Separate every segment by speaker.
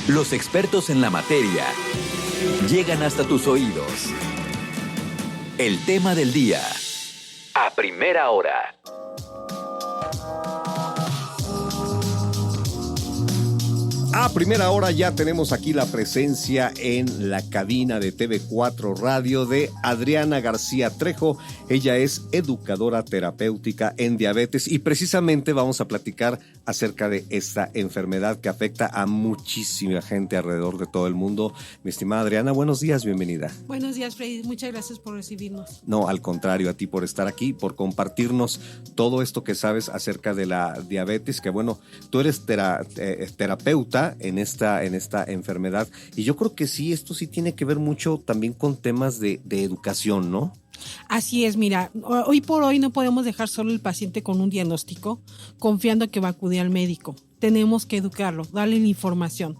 Speaker 1: Los expertos en la materia llegan hasta tus oídos. El tema del día, a primera hora.
Speaker 2: A primera hora ya tenemos aquí la presencia en la cabina de TV4 Radio de Adriana García Trejo. Ella es educadora terapéutica en diabetes y precisamente vamos a platicar acerca de esta enfermedad que afecta a muchísima gente alrededor de todo el mundo. Mi estimada Adriana, buenos días, bienvenida.
Speaker 3: Buenos días, Freddy. Muchas gracias por recibirnos.
Speaker 2: No, al contrario, a ti por estar aquí, por compartirnos todo esto que sabes acerca de la diabetes, que bueno, tú eres terapeuta en esta enfermedad y yo creo que sí, esto sí tiene que ver mucho también con temas de educación, ¿no?
Speaker 3: Así es, mira, hoy por hoy no podemos dejar solo al paciente con un diagnóstico confiando que va a acudir al médico. Tenemos que educarlo, darle la información.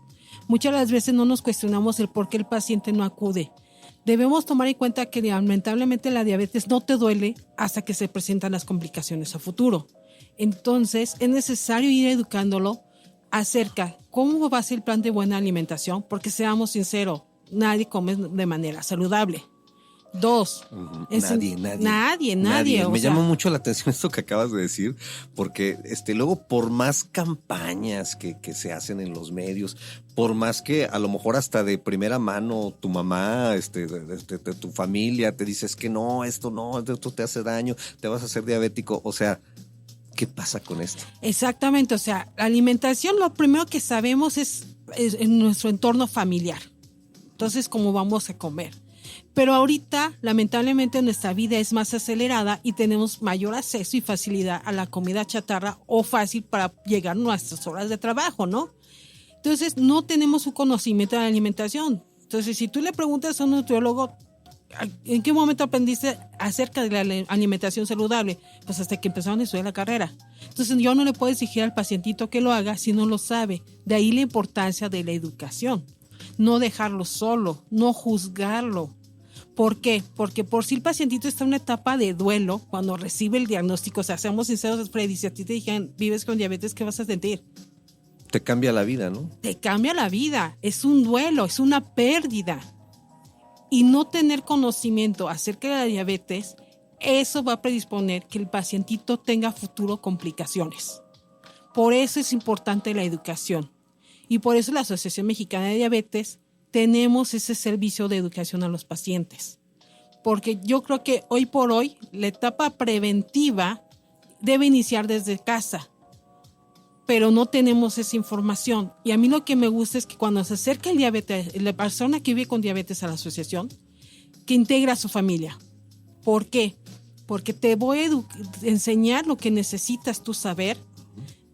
Speaker 3: Muchas de las veces no nos cuestionamos el por qué el paciente no acude. Debemos tomar en cuenta que lamentablemente la diabetes no te duele hasta que se presentan las complicaciones a futuro. Entonces es necesario ir educándolo acerca cómo va a ser el plan de buena alimentación, porque seamos sinceros, nadie come de manera saludable. Dos, nadie.
Speaker 2: Me llama mucho la atención esto que acabas de decir, porque luego por más campañas que se hacen en los medios, por más que a lo mejor hasta de primera mano tu mamá, de tu familia te dices que no, esto te hace daño, te vas a hacer diabético, o sea, ¿qué pasa con esto?
Speaker 3: Exactamente, o sea, la alimentación lo primero que sabemos es en nuestro entorno familiar. Entonces, ¿cómo vamos a comer? Pero ahorita, lamentablemente, nuestra vida es más acelerada y tenemos mayor acceso y facilidad a la comida chatarra o fácil para llegar a nuestras horas de trabajo, ¿no? Entonces, no tenemos un conocimiento de la alimentación. Entonces, si tú le preguntas a un nutriólogo, ¿en qué momento aprendiste acerca de la alimentación saludable? Pues hasta que empezaron a estudiar la carrera. Entonces yo no le puedo exigir al pacientito que lo haga si no lo sabe. De ahí la importancia de la educación. No dejarlo solo, no juzgarlo. ¿Por qué? Porque por si el pacientito está en una etapa de duelo, cuando recibe el diagnóstico, o sea, seamos sinceros, Freddy, si a ti te dijeran, vives con diabetes, ¿qué vas a sentir?
Speaker 2: Te cambia la vida, ¿no?
Speaker 3: Te cambia la vida. Es un duelo, es una pérdida. Y no tener conocimiento acerca de la diabetes, eso va a predisponer que el pacientito tenga futuro complicaciones. Por eso es importante la educación. Y por eso la Asociación Mexicana de Diabetes tenemos ese servicio de educación a los pacientes. Porque yo creo que hoy por hoy la etapa preventiva debe iniciar desde casa. Pero no tenemos esa información. Y a mí lo que me gusta es que cuando se acerca el diabetes, la persona que vive con diabetes a la asociación, que integra a su familia. ¿Por qué? Porque te voy a enseñar lo que necesitas tú saber,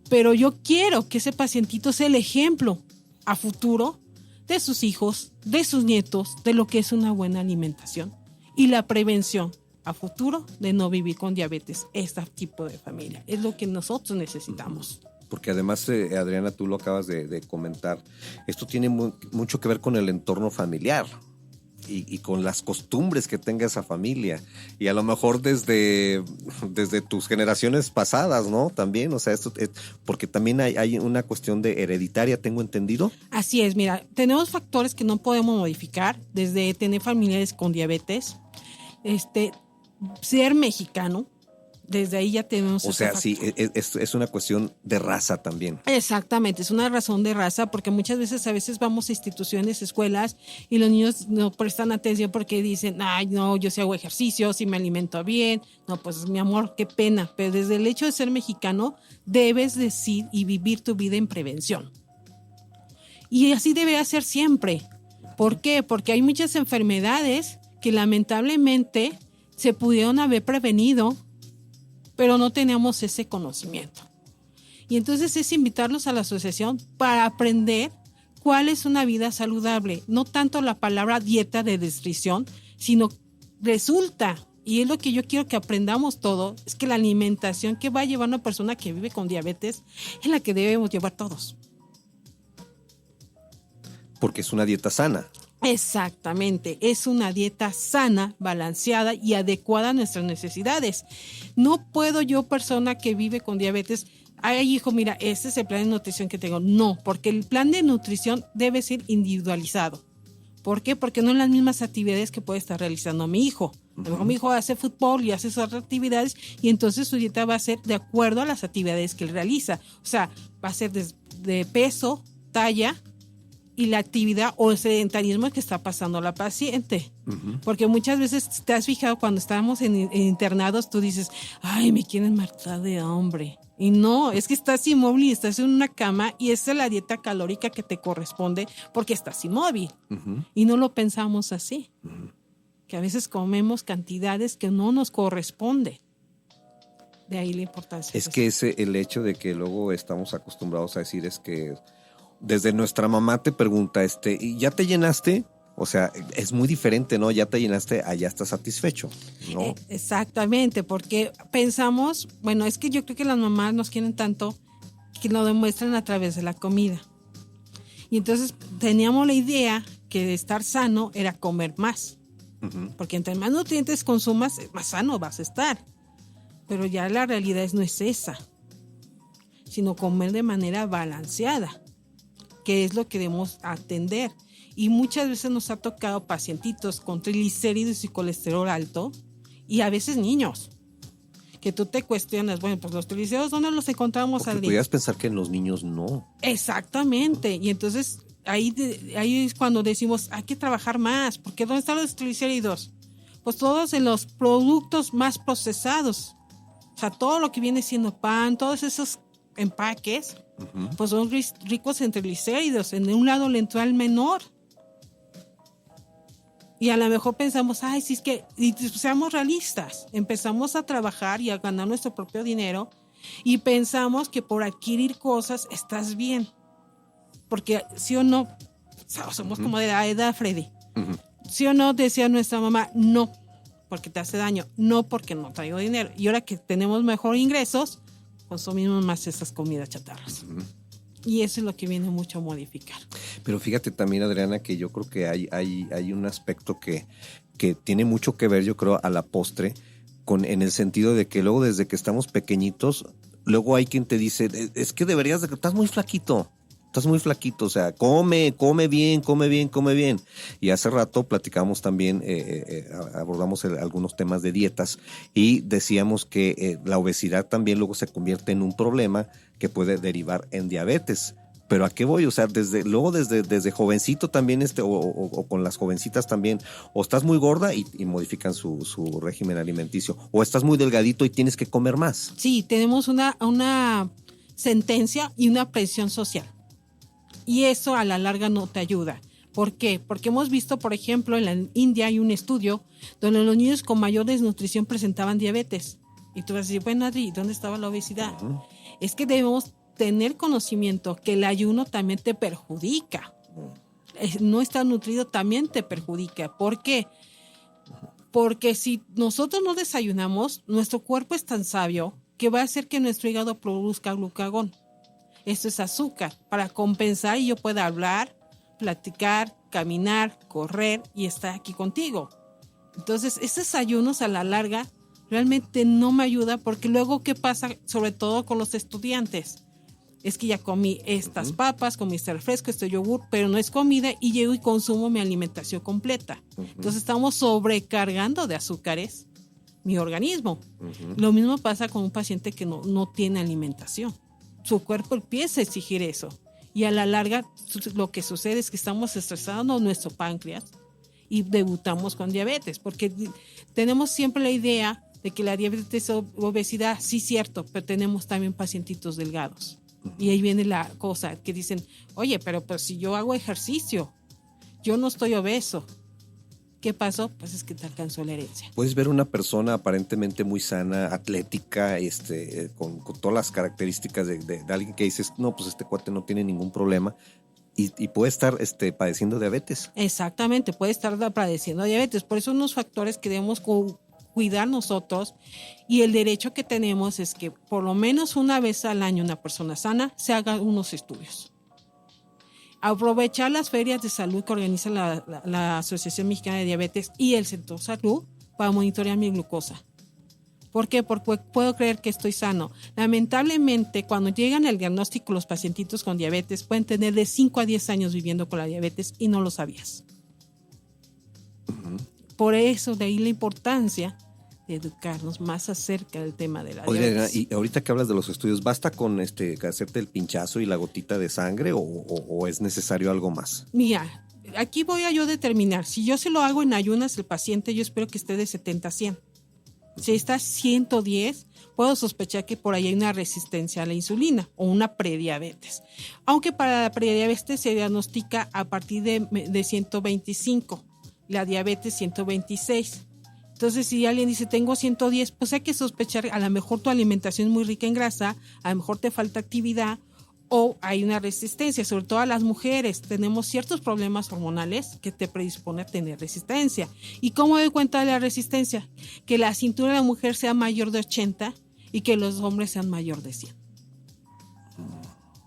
Speaker 3: pero yo quiero que ese pacientito sea el ejemplo a futuro de sus hijos, de sus nietos, de lo que es una buena alimentación y la prevención a futuro de no vivir con diabetes, este tipo de familia. Es lo que nosotros necesitamos.
Speaker 2: Porque además, Adriana, tú lo acabas de comentar, esto tiene mucho que ver con el entorno familiar y con las costumbres que tenga esa familia. Y a lo mejor desde tus generaciones pasadas, ¿no? También, o sea, esto porque también hay una cuestión de hereditaria, tengo entendido.
Speaker 3: Así es, mira, tenemos factores que no podemos modificar, desde tener familiares con diabetes, ser mexicano. Desde ahí ya tenemos...
Speaker 2: O sea, sí, es una cuestión de raza también.
Speaker 3: Exactamente, es una razón de raza, porque muchas veces vamos a instituciones, escuelas, y los niños no prestan atención porque dicen, ay, no, yo sí hago ejercicio, sí me alimento bien. No, pues mi amor, qué pena. Pero desde el hecho de ser mexicano, debes decir y vivir tu vida en prevención. Y así debe ser siempre. ¿Por qué? Porque hay muchas enfermedades que lamentablemente se pudieron haber prevenido, pero no teníamos ese conocimiento. Y entonces es invitarlos a la asociación para aprender cuál es una vida saludable. No tanto la palabra dieta de restricción, sino resulta, y es lo que yo quiero que aprendamos todo, es que la alimentación que va a llevar una persona que vive con diabetes es la que debemos llevar todos.
Speaker 2: Porque es una dieta sana.
Speaker 3: Exactamente, es una dieta sana, balanceada y adecuada a nuestras necesidades. No puedo yo, persona que vive con diabetes, ay, hijo, mira, este es el plan de nutrición que tengo. No, porque el plan de nutrición debe ser individualizado. ¿Por qué? Porque no son las mismas actividades que puede estar realizando mi hijo. A lo mejor mi hijo hace fútbol y hace otras actividades y entonces su dieta va a ser de acuerdo a las actividades que él realiza. O sea, va a ser de peso, talla y la actividad o el sedentarismo que está pasando la paciente. Porque muchas veces te has fijado cuando estábamos en internados, tú dices, ay, me quieren matar de hambre. Y no, es que estás inmóvil y estás en una cama y esa es la dieta calórica que te corresponde porque estás inmóvil. Y no lo pensamos así. Que a veces comemos cantidades que no nos corresponde. De ahí la importancia.
Speaker 2: Es que el hecho de que luego estamos acostumbrados a decir es que desde nuestra mamá te pregunta, ¿y ya te llenaste? O sea, es muy diferente, ¿no? Ya te llenaste, allá estás satisfecho, ¿no?
Speaker 3: Exactamente, porque pensamos, bueno, es que yo creo que las mamás nos quieren tanto que lo demuestran a través de la comida. Y entonces teníamos la idea que estar sano era comer más. Porque entre más nutrientes consumas, más sano vas a estar. Pero ya la realidad no es esa, sino comer de manera balanceada, que es lo que debemos atender. Y muchas veces nos ha tocado pacientitos con triglicéridos y colesterol alto, y a veces niños, que tú te cuestionas, bueno, pues los triglicéridos, ¿dónde los encontramos,
Speaker 2: Adri? Podrías pensar que en los niños no.
Speaker 3: Exactamente, y entonces ahí es cuando decimos, hay que trabajar más, porque ¿dónde están los triglicéridos? Pues todos en los productos más procesados, o sea, todo lo que viene siendo pan, todos esos empaques, pues son ricos en triglicéridos, en un lado le entra al menor. Y a lo mejor pensamos, ay, sí, es que, y seamos realistas, empezamos a trabajar y a ganar nuestro propio dinero y pensamos que por adquirir cosas estás bien. Porque sí o no, somos como de la edad, Freddy. Sí o no, decía nuestra mamá, no, porque te hace daño, no porque no traigo dinero. Y ahora que tenemos mejor ingresos, consumimos más esas comidas chatarras. Y eso es lo que viene mucho a modificar.
Speaker 2: Pero fíjate también, Adriana, que yo creo que hay un aspecto que tiene mucho que ver, yo creo, a la postre, en el sentido de que luego desde que estamos pequeñitos, luego hay quien te dice, es que deberías estás muy flaquito, o sea, come bien. Y hace rato platicamos también, abordamos algunos temas de dietas y decíamos que la obesidad también luego se convierte en un problema que puede derivar en diabetes. Pero ¿a qué voy? O sea, desde jovencito también, o con las jovencitas también, o estás muy gorda y modifican su régimen alimenticio, o estás muy delgadito y tienes que comer más.
Speaker 3: Sí, tenemos una sentencia y una presión social. Y eso a la larga no te ayuda. ¿Por qué? Porque hemos visto, por ejemplo, en la India hay un estudio donde los niños con mayor desnutrición presentaban diabetes. Y tú vas a decir, bueno, Adri, ¿dónde estaba la obesidad? Es que debemos tener conocimiento que el ayuno también te perjudica. No estar nutrido también te perjudica. ¿Por qué? Porque si nosotros no desayunamos, nuestro cuerpo es tan sabio que va a hacer que nuestro hígado produzca glucagón. Esto es azúcar para compensar y yo pueda hablar, platicar, caminar, correr y estar aquí contigo. Entonces, esos ayunos a la larga realmente no me ayuda porque luego, ¿qué pasa? Sobre todo con los estudiantes. Es que ya comí estas papas, comí este refresco, este yogur, pero no es comida y llego y consumo mi alimentación completa. Entonces, estamos sobrecargando de azúcares mi organismo. Lo mismo pasa con un paciente que no tiene alimentación. Su cuerpo empieza a exigir eso y a la larga lo que sucede es que estamos estresando nuestro páncreas y debutamos con diabetes porque tenemos siempre la idea de que la diabetes es obesidad, sí cierto, pero tenemos también pacientitos delgados y ahí viene la cosa que dicen, oye, pero pues si yo hago ejercicio, yo no estoy obeso. ¿Qué pasó? Pues es que te alcanzó la herencia.
Speaker 2: Puedes ver una persona aparentemente muy sana, atlética, con todas las características de alguien que dices, no, pues este cuate no tiene ningún problema y puede estar padeciendo diabetes.
Speaker 3: Exactamente, puede estar padeciendo diabetes. Por eso unos factores que debemos cuidar nosotros y el derecho que tenemos es que por lo menos una vez al año una persona sana se haga unos estudios. Aprovechar las ferias de salud que organiza la Asociación Mexicana de Diabetes y el Centro Salud para monitorear mi glucosa. ¿Por qué? Porque puedo creer que estoy sano. Lamentablemente, cuando llegan al diagnóstico los pacientitos con diabetes, pueden tener de 5 a 10 años viviendo con la diabetes y no lo sabías. Por eso, de ahí la importancia de educarnos más acerca del tema de la diabetes.
Speaker 2: Y ahorita que hablas de los estudios, ¿basta con hacerte el pinchazo y la gotita de sangre o es necesario algo más?
Speaker 3: Mira, aquí voy a yo determinar. Si yo se lo hago en ayunas, el paciente yo espero que esté de 70 a 100. Si está 110, puedo sospechar que por ahí hay una resistencia a la insulina o una prediabetes. Aunque para la prediabetes se diagnostica a partir de 125, la diabetes 126. Entonces, si alguien dice tengo 110, pues hay que sospechar, a lo mejor tu alimentación es muy rica en grasa, a lo mejor te falta actividad o hay una resistencia. Sobre todo a las mujeres tenemos ciertos problemas hormonales que te predisponen a tener resistencia. ¿Y cómo doy cuenta de la resistencia? Que la cintura de la mujer sea mayor de 80 y que los hombres sean mayor de 100.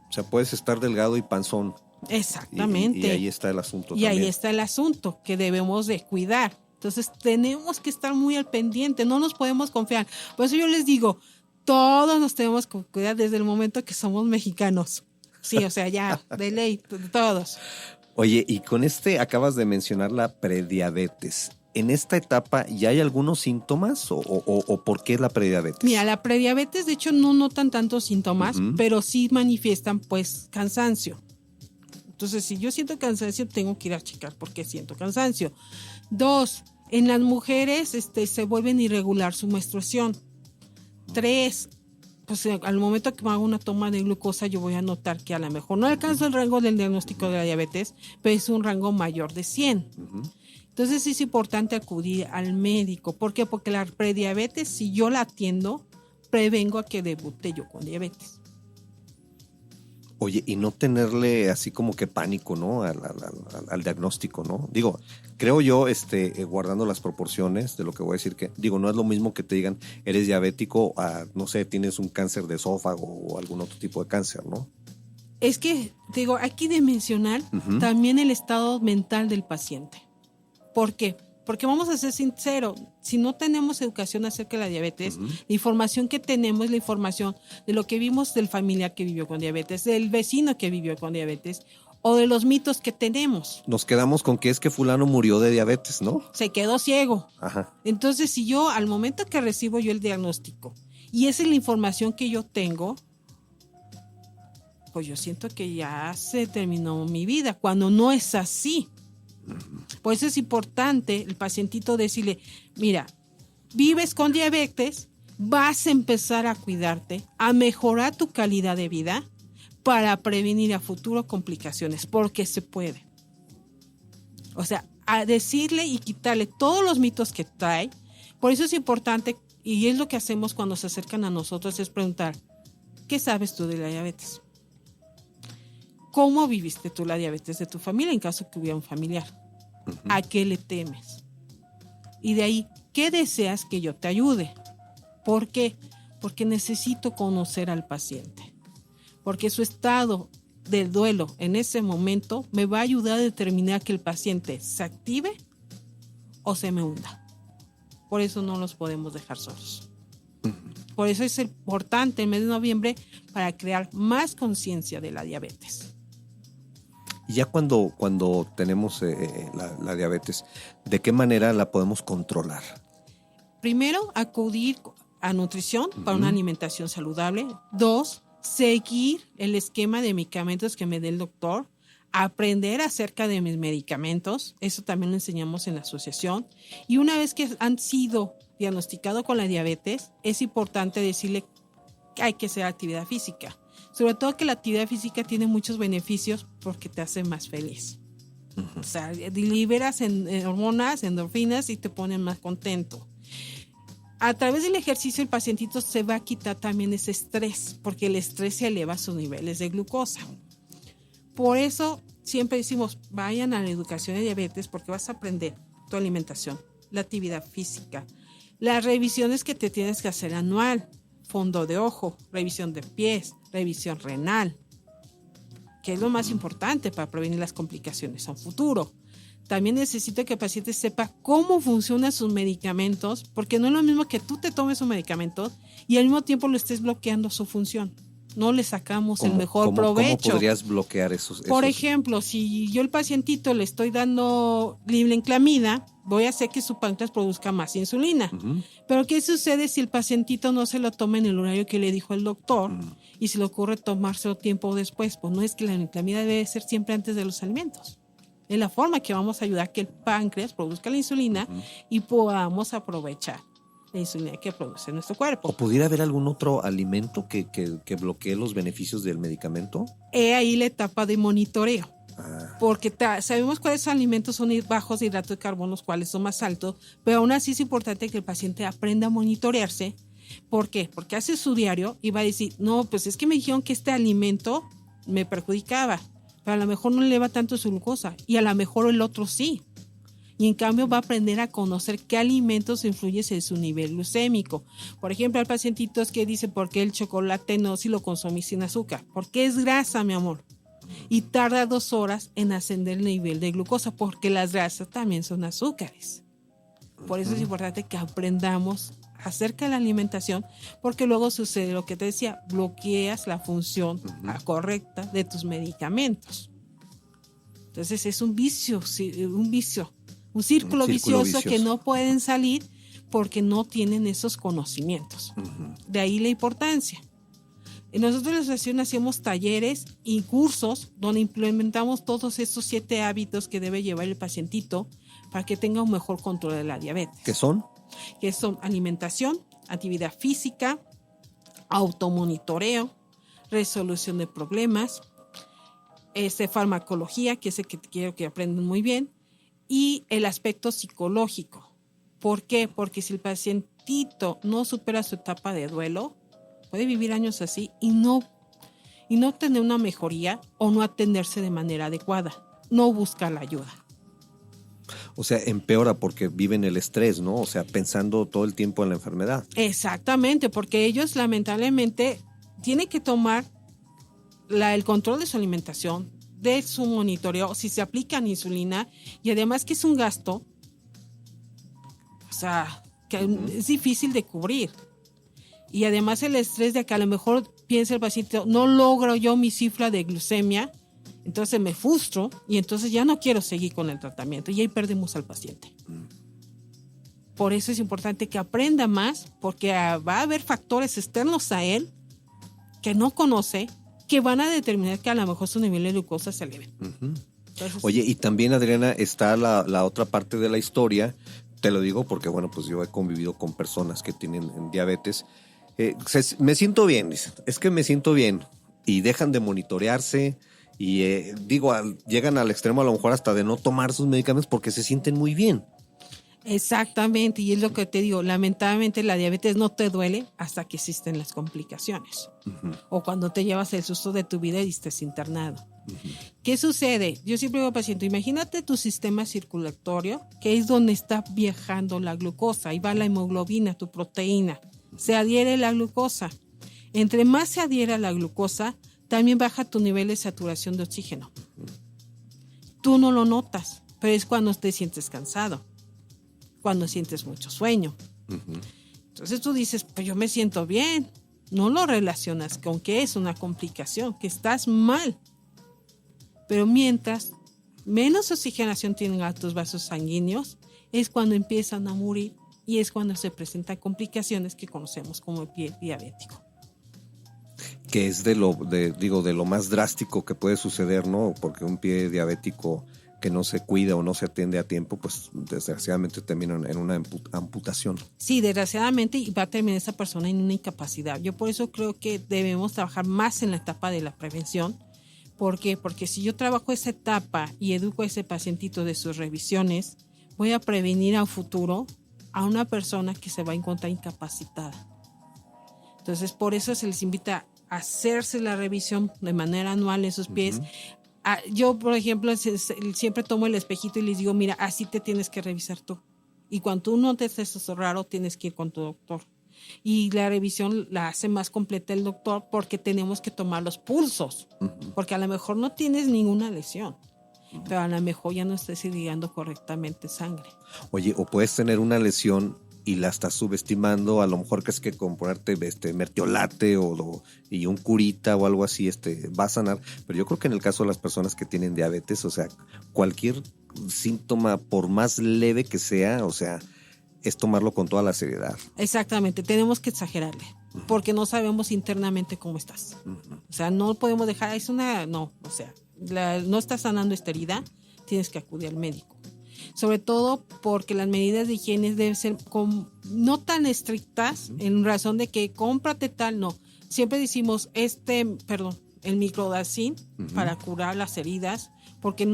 Speaker 2: O sea, puedes estar delgado y panzón.
Speaker 3: Exactamente.
Speaker 2: Y ahí está el asunto.
Speaker 3: Y
Speaker 2: también.
Speaker 3: Ahí está el asunto que debemos de cuidar. Entonces tenemos que estar muy al pendiente, no nos podemos confiar. Por eso yo les digo, todos nos tenemos que cuidar desde el momento que somos mexicanos. Sí, o sea, ya, de ley, todos.
Speaker 2: Oye, y con acabas de mencionar la prediabetes. ¿En esta etapa ya hay algunos síntomas o por qué es la prediabetes?
Speaker 3: Mira, la prediabetes de hecho no notan tantos síntomas, pero sí manifiestan pues cansancio. Entonces, si yo siento cansancio, tengo que ir a checar por qué siento cansancio. 2, en las mujeres se vuelven irregular su menstruación. 3, pues al momento que me hago una toma de glucosa, yo voy a notar que a lo mejor no alcanzo el rango del diagnóstico de la diabetes, pero es un rango mayor de 100. Entonces es importante acudir al médico. ¿Por qué? Porque la prediabetes, si yo la atiendo, prevengo a que debute yo con diabetes.
Speaker 2: Oye, y no tenerle así como que pánico, ¿no? Al diagnóstico, ¿no? Digo, creo yo, guardando las proporciones de lo que voy a decir, que digo, no es lo mismo que te digan, eres diabético, no sé, tienes un cáncer de esófago o algún otro tipo de cáncer, ¿no?
Speaker 3: Es que, digo, hay que dimensionar también el estado mental del paciente. ¿Por qué? Porque vamos a ser sinceros, si no tenemos educación acerca de la diabetes, la información que tenemos es la información de lo que vimos del familiar que vivió con diabetes, del vecino que vivió con diabetes o de los mitos que tenemos.
Speaker 2: Nos quedamos con que es que fulano murió de diabetes, ¿no?
Speaker 3: Se quedó ciego.
Speaker 2: Ajá.
Speaker 3: Entonces, si yo al momento que recibo yo el diagnóstico y esa es la información que yo tengo, pues yo siento que ya se terminó mi vida, cuando no es así. Por eso es importante el pacientito decirle, mira, vives con diabetes, vas a empezar a cuidarte, a mejorar tu calidad de vida para prevenir a futuro complicaciones, porque se puede. O sea, a decirle y quitarle todos los mitos que trae. Por eso es importante, y es lo que hacemos cuando se acercan a nosotros, es preguntar, ¿qué sabes tú de la diabetes? ¿Cómo viviste tú la diabetes de tu familia en caso que hubiera un familiar? ¿A qué le temes? Y de ahí, ¿qué deseas que yo te ayude? ¿Por qué? Porque necesito conocer al paciente. Porque su estado de duelo en ese momento me va a ayudar a determinar que el paciente se active o se me hunda. Por eso no los podemos dejar solos. Por eso es importante el mes de noviembre para crear más conciencia de la diabetes.
Speaker 2: Y ya cuando tenemos la diabetes, ¿de qué manera la podemos controlar?
Speaker 3: Primero, acudir a nutrición para una alimentación saludable. 2, seguir el esquema de medicamentos que me dé el doctor. Aprender acerca de mis medicamentos. Eso también lo enseñamos en la asociación. Y una vez que han sido diagnosticados con la diabetes, es importante decirle que hay que hacer actividad física. Sobre todo que la actividad física tiene muchos beneficios porque te hace más feliz. O sea, liberas hormonas, endorfinas y te ponen más contento. A través del ejercicio el pacientito se va a quitar también ese estrés, porque el estrés se eleva sus niveles de glucosa. Por eso siempre decimos, vayan a la educación de diabetes porque vas a aprender tu alimentación, la actividad física, las revisiones que te tienes que hacer anual, fondo de ojo, revisión de pies, revisión renal, que es lo más importante para prevenir las complicaciones a un futuro. también necesito que el paciente sepa cómo funcionan sus medicamentos, porque no es lo mismo que tú te tomes un medicamento y al mismo tiempo lo estés bloqueando su función. No le sacamos el mejor provecho.
Speaker 2: ¿Cómo podrías bloquear esos?
Speaker 3: Por ejemplo, si yo al pacientito le estoy dando glibenclamida, voy a hacer que su páncreas produzca más insulina. Pero ¿qué sucede si el pacientito no se lo toma en el horario que le dijo el doctor y se le ocurre tomárselo tiempo después? Pues no es que la glibenclamida debe ser siempre antes de los alimentos. Es la forma que vamos a ayudar a que el páncreas produzca la insulina y podamos aprovechar la insulina que produce nuestro cuerpo.
Speaker 2: ¿O pudiera haber algún otro alimento que bloquee los beneficios del medicamento?
Speaker 3: He ahí la etapa de monitoreo. Porque sabemos cuáles alimentos son bajos de hidratos de carbono, los cuales son más altos, pero aún así es importante que el paciente aprenda a monitorearse. ¿Por qué? Porque hace su diario y va a decir, no, pues es que me dijeron que este alimento me perjudicaba, pero a lo mejor no eleva tanto su glucosa y a lo mejor el otro sí. Y en cambio va a aprender a conocer qué alimentos influyen en su nivel glucémico. Por ejemplo, hay pacientitos que dicen, ¿por qué el chocolate no si lo consumí sin azúcar? Porque es grasa, mi amor. Y tarda 2 horas en ascender el nivel de glucosa, porque las grasas también son azúcares. Por eso es importante que aprendamos acerca de la alimentación, porque luego sucede lo que te decía, bloqueas la función correcta de tus medicamentos. Entonces es un vicio, un círculo vicioso que no pueden salir porque no tienen esos conocimientos. De ahí la importancia. Nosotros en la asociación hacemos talleres y cursos donde implementamos todos estos 7 hábitos que debe llevar el pacientito para que tenga un mejor control de la diabetes.
Speaker 2: ¿Qué son?
Speaker 3: Que son alimentación, actividad física, automonitoreo, resolución de problemas, farmacología, que es el que quiero que aprendan muy bien, y el aspecto psicológico. ¿Por qué? Porque si el pacientito no supera su etapa de duelo, puede vivir años así y no tener una mejoría o no atenderse de manera adecuada, no buscar la ayuda.
Speaker 2: O sea, empeora porque viven el estrés, ¿no? O sea, pensando todo el tiempo en la enfermedad.
Speaker 3: Exactamente, porque ellos lamentablemente tienen que tomar el control de su alimentación, de su monitoreo, si se aplican insulina, y además que es un gasto, o sea, que es difícil de cubrir. Y además el estrés de que a lo mejor piensa el paciente, no logro yo mi cifra de glucemia, entonces me frustro y entonces ya no quiero seguir con el tratamiento y ahí perdemos al paciente. Por eso es importante que aprenda más, porque va a haber factores externos a él que no conoce, que van a determinar que a lo mejor su nivel de glucosa se eleve. Entonces,
Speaker 2: oye, y también, Adriana, está la otra parte de la historia. Te lo digo porque, bueno, pues yo he convivido con personas que tienen diabetes. Me siento bien, dicen. Es que me siento bien. Y dejan de monitorearse y, llegan al extremo a lo mejor hasta de no tomar sus medicamentos porque se sienten muy bien.
Speaker 3: Exactamente, y es lo que te digo, lamentablemente la diabetes no te duele hasta que existen las complicaciones o cuando te llevas el susto de tu vida y estés internado. ¿Qué sucede? Yo siempre digo al paciente, imagínate tu sistema circulatorio, que es donde está viajando la glucosa, ahí va la hemoglobina, tu proteína, se adhiere la glucosa. Entre más se adhiere a la glucosa, también baja tu nivel de saturación de oxígeno. Tú no lo notas, pero es cuando te sientes cansado, cuando sientes mucho sueño. Entonces tú dices, pues yo me siento bien. No lo relacionas con que es una complicación, que estás mal. Pero mientras menos oxigenación tienen tus vasos sanguíneos, es cuando empiezan a morir y es cuando se presentan complicaciones que conocemos como el pie diabético.
Speaker 2: Que es de lo más drástico que puede suceder, ¿no? Porque un pie diabético que no se cuida o no se atiende a tiempo, pues desgraciadamente termina en una amputación.
Speaker 3: Sí, desgraciadamente, y va a terminar esa persona en una incapacidad. Yo por eso creo que debemos trabajar más en la etapa de la prevención. ¿Por qué? Porque si yo trabajo esa etapa y educo a ese pacientito de sus revisiones, voy a prevenir a futuro a una persona que se va a encontrar incapacitada. Entonces, por eso se les invita a hacerse la revisión de manera anual en sus pies. Yo, por ejemplo, siempre tomo el espejito y les digo, mira, así te tienes que revisar tú. Y cuando tú notes eso raro, tienes que ir con tu doctor. Y la revisión la hace más completa el doctor porque tenemos que tomar los pulsos. Porque a lo mejor no tienes ninguna lesión. pero a lo mejor ya no estás irrigando correctamente sangre.
Speaker 2: Oye, o puedes tener una lesión y la estás subestimando, a lo mejor que es que con ponerte mertiolate y un curita o algo así va a sanar, pero yo creo que en el caso de las personas que tienen diabetes, o sea, cualquier síntoma, por más leve que sea, o sea, es tomarlo con toda la seriedad.
Speaker 3: Exactamente, tenemos que exagerarle, porque no sabemos internamente cómo estás. O sea, no podemos dejar, no estás sanando esta herida, tienes que acudir al médico. Sobre todo porque las medidas de higiene deben ser no tan estrictas, en razón de que cómprate tal, no. Siempre decimos el microdacin para curar las heridas, porque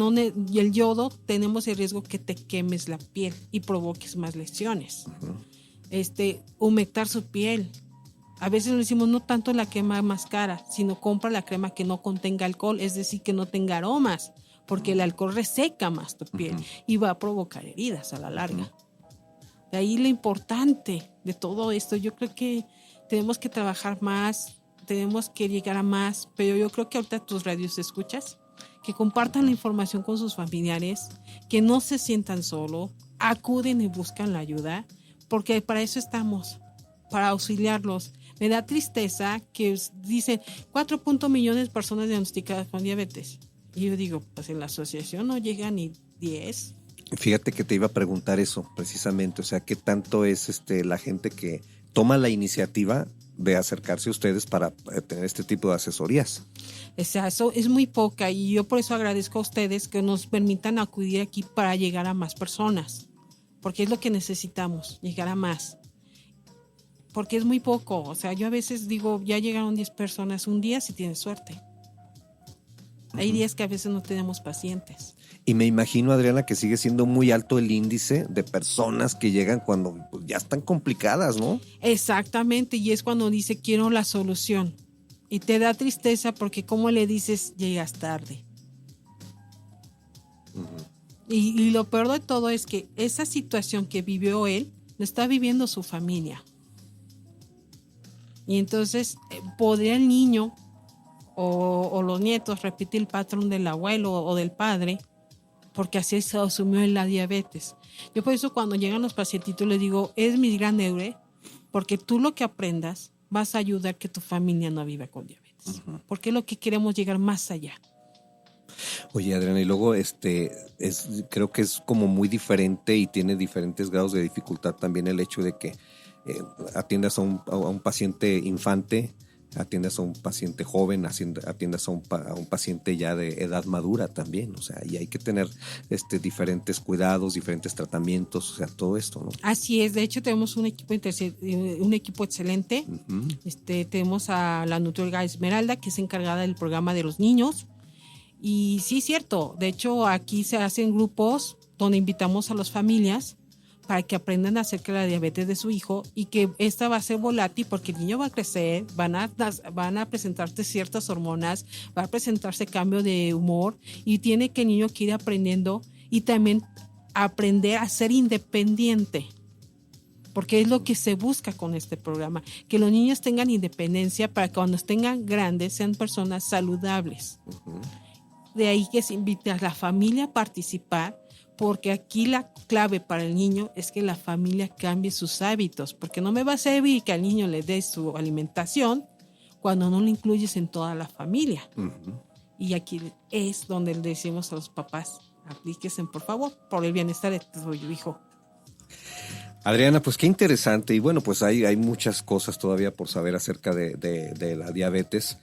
Speaker 3: y el yodo tenemos el riesgo que te quemes la piel y provoques más lesiones. Humectar su piel. A veces nos decimos no tanto la crema más cara, sino compra la crema que no contenga alcohol, es decir, que no tenga aromas, porque el alcohol reseca más tu piel y va a provocar heridas a la larga. De ahí lo importante de todo esto. Yo creo que tenemos que trabajar más, tenemos que llegar a más, pero yo creo que ahorita tus radios escuchas, que compartan la información con sus familiares, que no se sientan solos, acuden y buscan la ayuda, porque para eso estamos, para auxiliarlos. Me da tristeza que dicen 4 millones de personas diagnosticadas con diabetes. Y yo digo, pues en la asociación no llega ni 10.
Speaker 2: Fíjate que te iba a preguntar eso precisamente, o sea, ¿qué tanto es la gente que toma la iniciativa de acercarse a ustedes para tener este tipo de asesorías?
Speaker 3: O sea, eso es muy poca, y yo por eso agradezco a ustedes que nos permitan acudir aquí para llegar a más personas, porque es lo que necesitamos, llegar a más. Porque es muy poco, o sea, yo a veces digo, ya llegaron 10 personas un día si tienes suerte. Hay días que a veces no tenemos pacientes.
Speaker 2: Y me imagino, Adriana, que sigue siendo muy alto el índice de personas que llegan cuando ya están complicadas, ¿no?
Speaker 3: Exactamente, y es cuando dice quiero la solución. Y te da tristeza porque como le dices, llegas tarde. Y lo peor de todo es que esa situación que vivió él, lo está viviendo su familia. Y entonces podría el niño o los nietos repetir el patrón del abuelo o del padre, porque así se asumió en la diabetes. Yo por eso cuando llegan los pacientitos les digo, es mi gran héroe, porque tú lo que aprendas vas a ayudar que tu familia no viva con diabetes. Porque es lo que queremos, llegar más allá.
Speaker 2: Oye, Adriana, y luego creo que es como muy diferente y tiene diferentes grados de dificultad también el hecho de que atiendas a un paciente infante, atiendas a un paciente joven, atiendas a un paciente ya de edad madura también, o sea, y hay que tener diferentes cuidados, diferentes tratamientos, o sea, todo esto, ¿no?
Speaker 3: Así es, de hecho tenemos un equipo excelente. Tenemos a la nutrióloga Esmeralda, que es encargada del programa de los niños, y sí es cierto, de hecho aquí se hacen grupos donde invitamos a las familias para que aprendan acerca de la diabetes de su hijo, y que esta va a ser volátil porque el niño va a crecer, van a presentarse ciertas hormonas, va a presentarse cambio de humor, y tiene que el niño que ir aprendiendo y también aprender a ser independiente, porque es lo que se busca con este programa, que los niños tengan independencia para que cuando estén grandes sean personas saludables. De ahí que se invite a la familia a participar, porque aquí la clave para el niño es que la familia cambie sus hábitos, porque no me va a servir que al niño le des su alimentación cuando no lo incluyes en toda la familia. Y aquí es donde le decimos a los papás, aplíquense por favor, por el bienestar de tu hijo.
Speaker 2: Adriana, pues qué interesante, y bueno, pues hay muchas cosas todavía por saber acerca de la diabetes.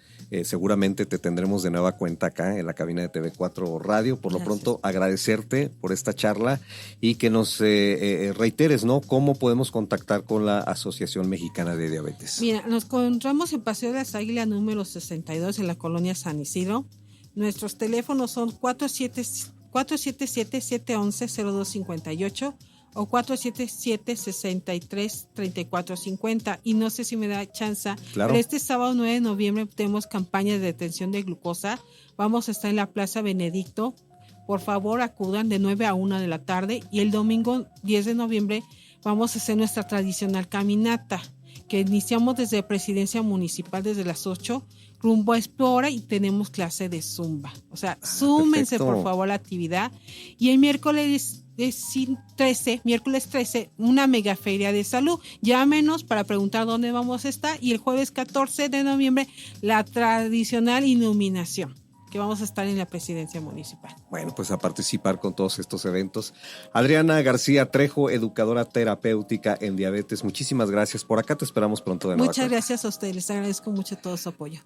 Speaker 2: Seguramente te tendremos de nueva cuenta acá en la cabina de TV4 Radio. Por lo pronto, agradecerte por esta charla y que nos reiteres, ¿no? ¿Cómo podemos contactar con la Asociación Mexicana de Diabetes?
Speaker 3: Mira, nos encontramos en Paseo de las Águilas número 62 en la colonia San Isidro. Nuestros teléfonos son 477-711-0258 o 477-63-3450. Y no sé si me da chance,
Speaker 2: claro.
Speaker 3: Pero este sábado 9 de noviembre tenemos campaña de detención de glucosa. Vamos a estar en la Plaza Benedicto. Por favor, acudan de 9 a 1 de la tarde. Y el domingo 10 de noviembre vamos a hacer nuestra tradicional caminata, que iniciamos desde Presidencia Municipal desde las 8 rumbo a Explora y tenemos clase de Zumba. O sea, súmense
Speaker 2: perfecto.
Speaker 3: por favor a la actividad. Y el miércoles 13, una mega feria de salud. Llámenos para preguntar dónde vamos a estar. Y el jueves 14 de noviembre, la tradicional iluminación, que vamos a estar en la presidencia municipal.
Speaker 2: Bueno, pues a participar con todos estos eventos. Adriana García Trejo, educadora terapéutica en diabetes, muchísimas gracias. Por acá te esperamos pronto de nuevo.
Speaker 3: Muchas gracias a ustedes, les agradezco mucho todo su apoyo.